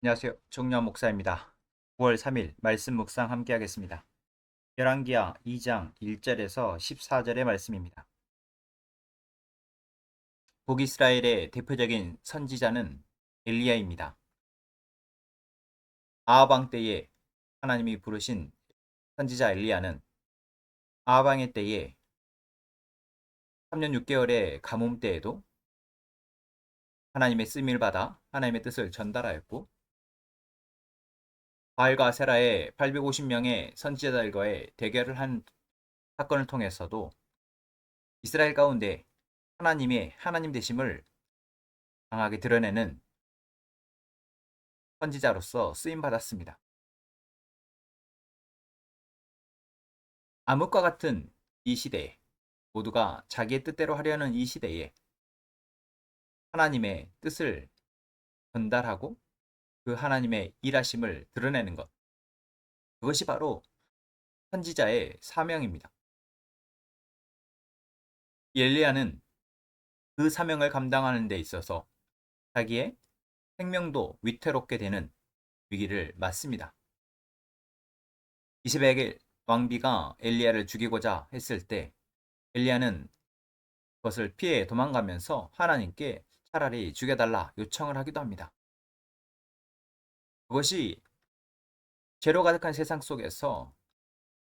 안녕하세요. 정유한 목사입니다. 9월 3일 말씀 묵상 함께 하겠습니다. 열왕기하 2장 1절에서 14절의 말씀입니다. 북이스라엘의 대표적인 선지자는 엘리야입니다. 아합 왕 때에 하나님이 부르신 선지자 엘리야는 아합 왕의 때에 3년 6개월의 가뭄 때에도 하나님의 쓰임을 받아 하나님의 뜻을 전달하였고, 바알과 세라의 850명의 선지자들과의 대결을 한 사건을 통해서도 이스라엘 가운데 하나님의 하나님 되심을 강하게 드러내는 선지자로서 쓰임 받았습니다. 암흑과 같은 이 시대에, 모두가 자기의 뜻대로 하려는 이 시대에 하나님의 뜻을 전달하고 그 하나님의 일하심을 드러내는 것, 그것이 바로 선지자의 사명입니다. 엘리야는 그 사명을 감당하는 데 있어서 자기의 생명도 위태롭게 되는 위기를 맞습니다. 이스라엘 왕비가 엘리야를 죽이고자 했을 때 엘리야는 그것을 피해 도망가면서 하나님께 차라리 죽여달라 요청을 하기도 합니다. 그것이 죄로 가득한 세상 속에서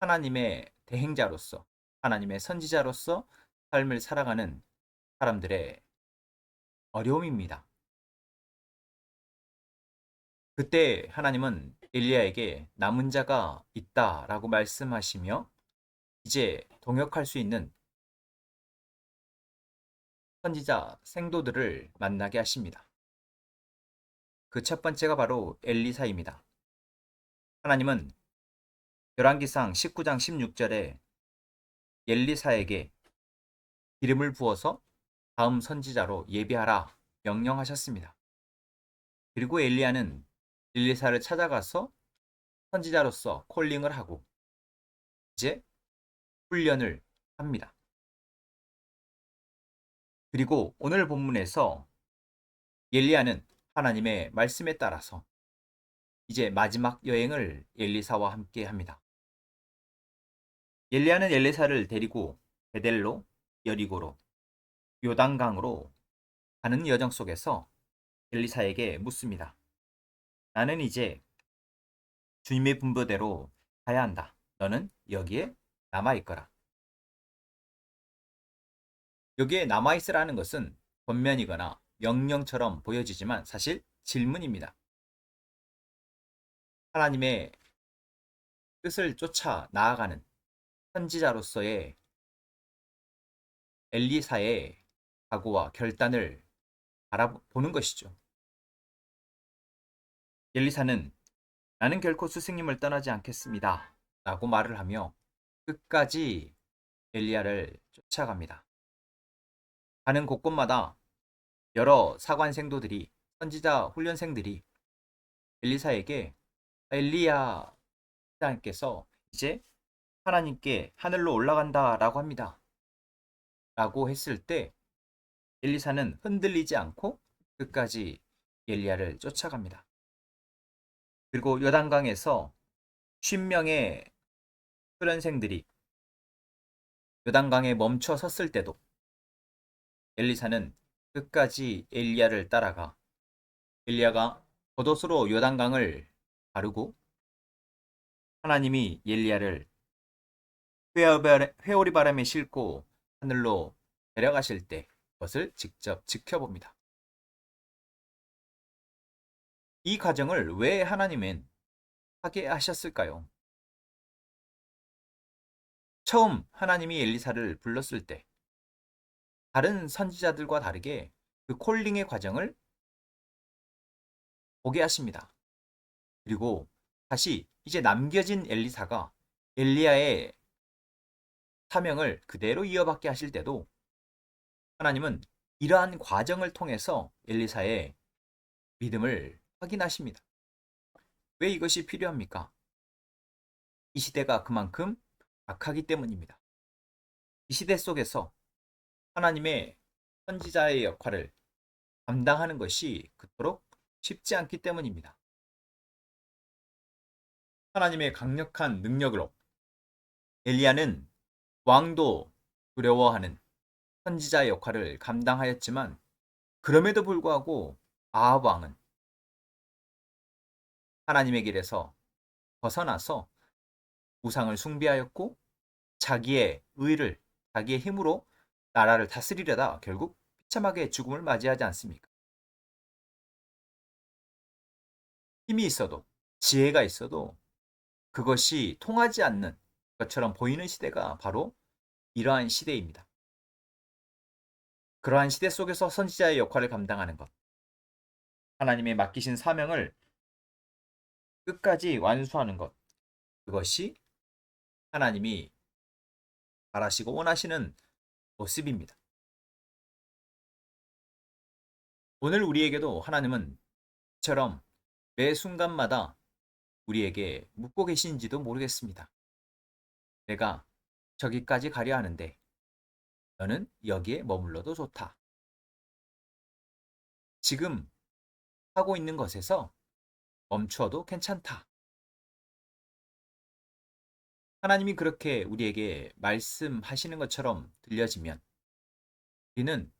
하나님의 대행자로서, 하나님의 선지자로서 삶을 살아가는 사람들의 어려움입니다. 그때 하나님은 엘리야에게 남은 자가 있다라고 말씀하시며 이제 동역할 수 있는 선지자 생도들을 만나게 하십니다. 그 첫 번째가 바로 엘리사입니다. 하나님은 열왕기상 19장 16절에 엘리사에게 기름을 부어서 다음 선지자로 예비하라 명령하셨습니다. 그리고 엘리야는 엘리사를 찾아가서 선지자로서 콜링을 하고 이제 훈련을 합니다. 그리고 오늘 본문에서 엘리야는 하나님의 말씀에 따라서 이제 마지막 여행을 엘리사와 함께 합니다. 엘리야는 엘리사를 데리고 베델로, 여리고로, 요단강으로 가는 여정 속에서 엘리사에게 묻습니다. 나는 이제 주님의 분부대로 가야 한다. 너는 여기에 남아있거라. 여기에 남아있으라는 것은 권면이거나 명령처럼 보여지지만 사실 질문입니다. 하나님의 뜻을 쫓아 나아가는 선지자로서의 엘리사의 각오와 결단을 바라보는 것이죠. 엘리사는 나는 결코 스승님을 떠나지 않겠습니다. 라고 말을 하며 끝까지 엘리야를 쫓아갑니다. 가는 곳곳마다 여러 사관생도들이, 선지자 훈련생들이 엘리사에게 엘리야 께서 이제 하나님께 하늘로 올라간다 라고 합니다. 라고 했을 때 엘리사는 흔들리지 않고 끝까지 엘리야를 쫓아갑니다. 그리고 요단강에서 50명의 훈련생들이 요단강에 멈춰 섰을 때도 엘리사는 끝까지 엘리야를 따라가 엘리야가 겉옷으로 요단강을 가르고 하나님이 엘리야를 회오리 바람에 싣고 하늘로 데려가실 때 그것을 직접 지켜봅니다. 이 과정을 왜 하나님은 하게 하셨을까요? 처음 하나님이 엘리사를 불렀을 때 다른 선지자들과 다르게 그 콜링의 과정을 보게 하십니다. 그리고 다시 이제 남겨진 엘리사가 엘리야의 사명을 그대로 이어받게 하실 때도 하나님은 이러한 과정을 통해서 엘리사의 믿음을 확인하십니다. 왜 이것이 필요합니까? 이 시대가 그만큼 악하기 때문입니다. 이 시대 속에서 하나님의 선지자의 역할을 감당하는 것이 그토록 쉽지 않기 때문입니다. 하나님의 강력한 능력으로 엘리야는 왕도 두려워하는 선지자의 역할을 감당하였지만 그럼에도 불구하고 아합 왕은 하나님의 길에서 벗어나서 우상을 숭배하였고 자기의 의를 자기의 힘으로 나라를 다스리려다 결국 비참하게 죽음을 맞이하지 않습니까? 힘이 있어도 지혜가 있어도 그것이 통하지 않는 것처럼 보이는 시대가 바로 이러한 시대입니다. 그러한 시대 속에서 선지자의 역할을 감당하는 것, 하나님의 맡기신 사명을 끝까지 완수하는 것, 그것이 하나님이 바라시고 원하시는 모습입니다. 오늘 우리에게도 하나님은 이처럼 매 순간마다 우리에게 묻고 계신지도 모르겠습니다. 내가 저기까지 가려 하는데 너는 여기에 머물러도 좋다. 지금 하고 있는 것에서 멈추어도 괜찮다. 하나님이 그렇게 우리에게 말씀하시는 것처럼 들려지면 우리는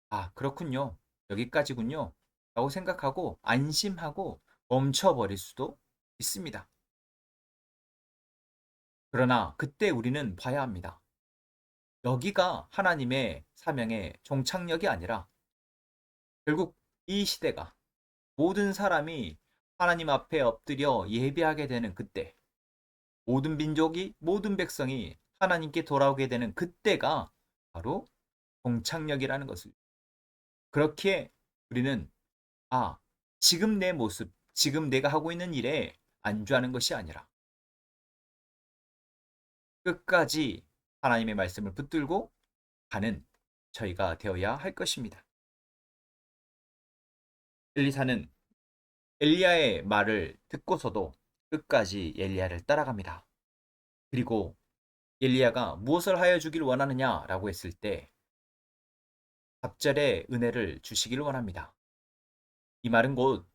아, 그렇군요. 여기까지군요. 라고 생각하고 안심하고 멈춰버릴 수도 있습니다. 그러나 그때 우리는 봐야 합니다. 여기가 하나님의 사명의 종착역이 아니라 결국 이 시대가 모든 사람이 하나님 앞에 엎드려 예배하게 되는 그때, 모든 민족이, 모든 백성이 하나님께 돌아오게 되는 그때가 바로 종착역이라는 것을. 그렇게 우리는 아, 지금 내 모습, 지금 내가 하고 있는 일에 안주하는 것이 아니라 끝까지 하나님의 말씀을 붙들고 가는 저희가 되어야 할 것입니다. 엘리사는 엘리야의 말을 듣고서도 끝까지 엘리야를 따라갑니다. 그리고 엘리야가 무엇을 하여 주길 원하느냐라고 했을 때 갑절의 은혜를 주시길 원합니다. 이 말은 곧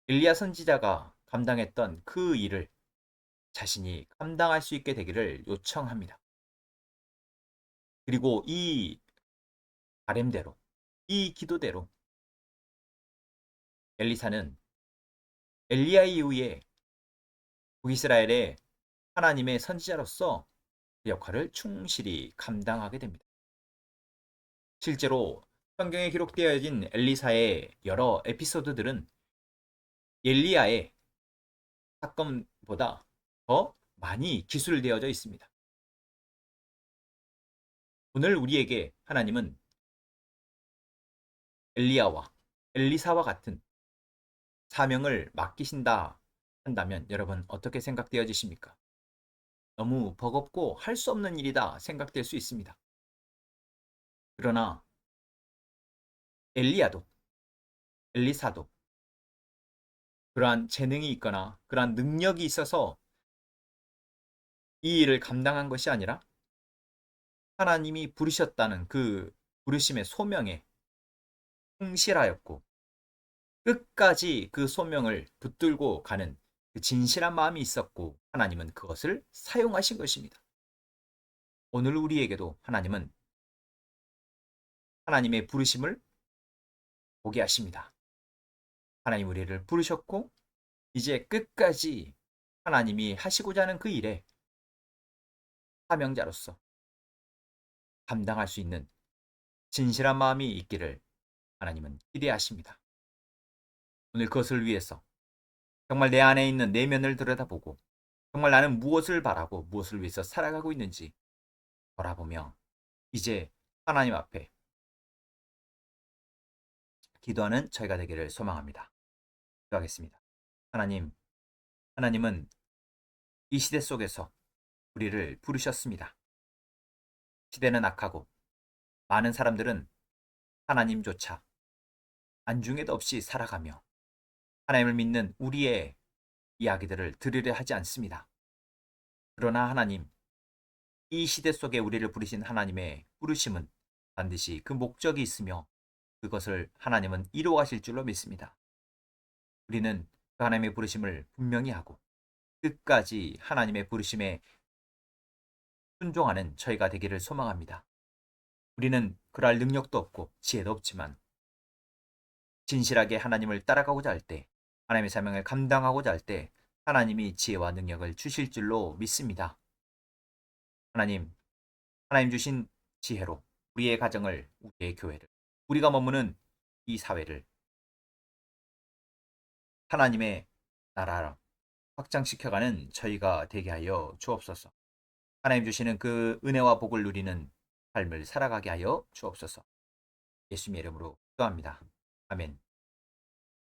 엘리야 선지자가 감당했던 그 일을 자신이 감당할 수 있게 되기를 요청합니다. 그리고 이 바램대로, 이 기도대로 엘리사는 엘리야 이후에 북이스라엘의 하나님의 선지자로서 그 역할을 충실히 감당하게 됩니다. 실제로 성경에 기록되어진 엘리사의 여러 에피소드들은 엘리야의 사건보다 더 많이 기술되어져 있습니다. 오늘 우리에게 하나님은 엘리야와 엘리사와 같은 사명을 맡기신다 한다면 여러분 어떻게 생각되어지십니까? 너무 버겁고 할 수 없는 일이다 생각될 수 있습니다. 그러나 엘리야도 엘리사도 그러한 재능이 있거나 그러한 능력이 있어서 이 일을 감당한 것이 아니라 하나님이 부르셨다는 그 부르심의 소명에 충실하였고 끝까지 그 소명을 붙들고 가는 그 진실한 마음이 있었고 하나님은 그것을 사용하신 것입니다. 오늘 우리에게도 하나님은 하나님의 부르심을 보게 하십니다. 하나님 우리를 부르셨고 이제 끝까지 하나님이 하시고자 하는 그 일에 사명자로서 감당할 수 있는 진실한 마음이 있기를 하나님은 기대하십니다. 오늘 그것을 위해서 정말 내 안에 있는 내면을 들여다보고 정말 나는 무엇을 바라고 무엇을 위해서 살아가고 있는지 돌아보며 이제 하나님 앞에 기도하는 저희가 되기를 소망합니다. 기도하겠습니다. 하나님, 하나님은 이 시대 속에서 우리를 부르셨습니다. 시대는 악하고 많은 사람들은 하나님조차 안중에도 없이 살아가며 하나님을 믿는 우리의 이야기들을 들으려 하지 않습니다. 그러나 하나님, 이 시대 속에 우리를 부르신 하나님의 부르심은 반드시 그 목적이 있으며 그것을 하나님은 이루어가실 줄로 믿습니다. 우리는 그 하나님의 부르심을 분명히 하고 끝까지 하나님의 부르심에 순종하는 저희가 되기를 소망합니다. 우리는 그럴 능력도 없고 지혜도 없지만 진실하게 하나님을 따라가고자 할 때, 하나님의 사명을 감당하고자 할 때 하나님이 지혜와 능력을 주실 줄로 믿습니다. 하나님 주신 지혜로 우리의 가정을, 우리의 교회를, 우리가 머무는 이 사회를 하나님의 나라로 확장시켜가는 저희가 되게 하여 주옵소서. 하나님 주시는 그 은혜와 복을 누리는 삶을 살아가게 하여 주옵소서. 예수님의 이름으로 기도합니다. 아멘.